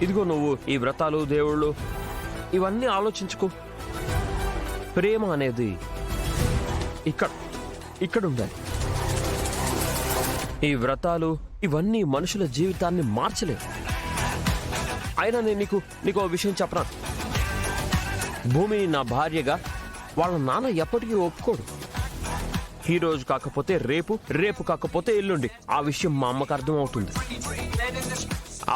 ఇదిగో నువ్వు ఈ వ్రతాలు దేవుళ్ళు ఇవన్నీ ఆలోచించుకో. ప్రేమ అనేది ఇక్కడ ఉండాలి. ఈ వ్రతాలు ఇవన్నీ మనుషుల జీవితాన్ని మార్చలేవు. అయినా నేను నీకు విషయం చెప్పరా, భూమిని నా భార్యగా వాళ్ళ నాన్న ఎప్పటికీ ఒప్పుకోడు. ఈ రోజు కాకపోతే రేపు, రేపు కాకపోతే ఎల్లుండి ఆ విషయం మా అమ్మకు అర్థం అవుతుంది.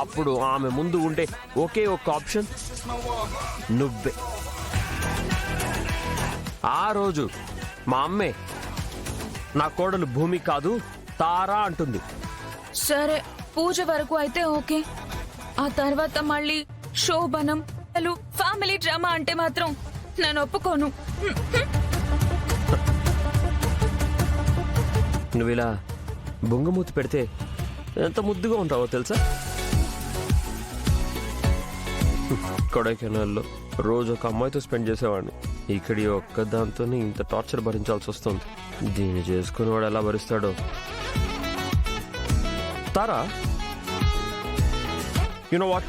అప్పుడు ఆమె ముందు ఉండే ఒకే ఒక్క ఆప్షన్ నువ్వే. ఆ రోజు మా అమ్మే నా కోడలు భూమి కాదు తారా అంటుంది. సరే, పూజ వరకు అయితే ఓకే. ఆ తర్వాత మళ్ళీ శోభనం, ఫ్యామిలీ డ్రామా అంటే మాత్రం నేను ఒప్పుకోను. నువ్వు ఇలా బొంగమూతి పెడితే ఎంత ముద్దుగా ఉంటావో తెలుసా? కొడైకెనాల్లో రోజు ఒక అమ్మాయితో స్పెండ్ చేసేవాడిని. ఇక్కడి ఒక్క దాంతోనే ఇంత టార్చర్ భరించాల్సి వస్తుంది. దీన్ని చేసుకుని వాడు ఎలా భరిస్తాడో. తారా, యు నో వాట్,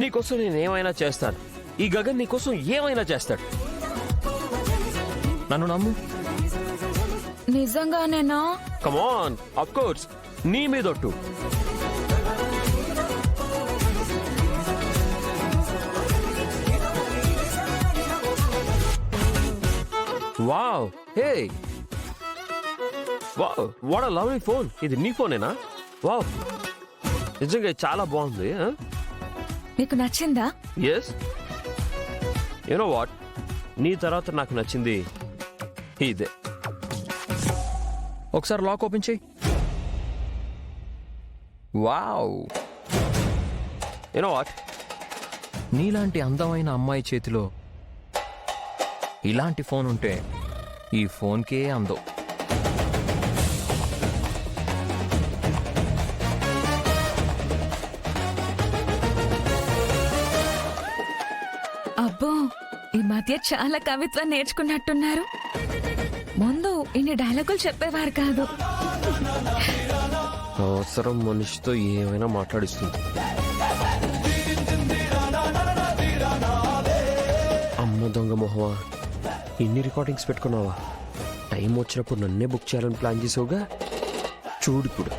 నీకోసం నేను ఏమైనా చేస్తాను. ఈ గగన్ నీకోసం ఏమైనా చేస్తాడు. నన్ను నమ్ము. నిజంగానేనా? కమ్ ఆన్, ఆఫ్ కోర్స్, నీ మీదొట్టు. Wow, hey, wow, what a lovely phone. ఇది నీ ఫోనేనా? వావ్, నిజంగా చాలా బాగుంది. నీకు నచ్చిందా? ఎస్. యు నో వాట్, నీ తర్వాత నాకు నచ్చింది ఇదే. ఒకసారి లాక్ ఓపెన్ చేయి. వావ్, యు నో వాట్, నీలాంటి అందమైన అమ్మాయి చేతిలో ఇలాంటి ఫోన్ ఉంటే ఈ ఫోన్కే అందం. అబ్బో, ఈ మధ్య చాలా కవిత్వం నేర్చుకున్నట్టున్నారు. ముందు ఇన్ని డైలాగులు చెప్పేవారు కాదు. అవసరం మనిషితో ఏమైనా మాట్లాడిస్తుంది. అమ్మ దొంగ మొహమా, ఇన్ని రికార్డింగ్స్ పెట్టుకున్నావా? టైం వచ్చినప్పుడు నన్నే బుక్ చేయాలని ప్లాన్ చేసావుగా. చూడు ఇప్పుడు.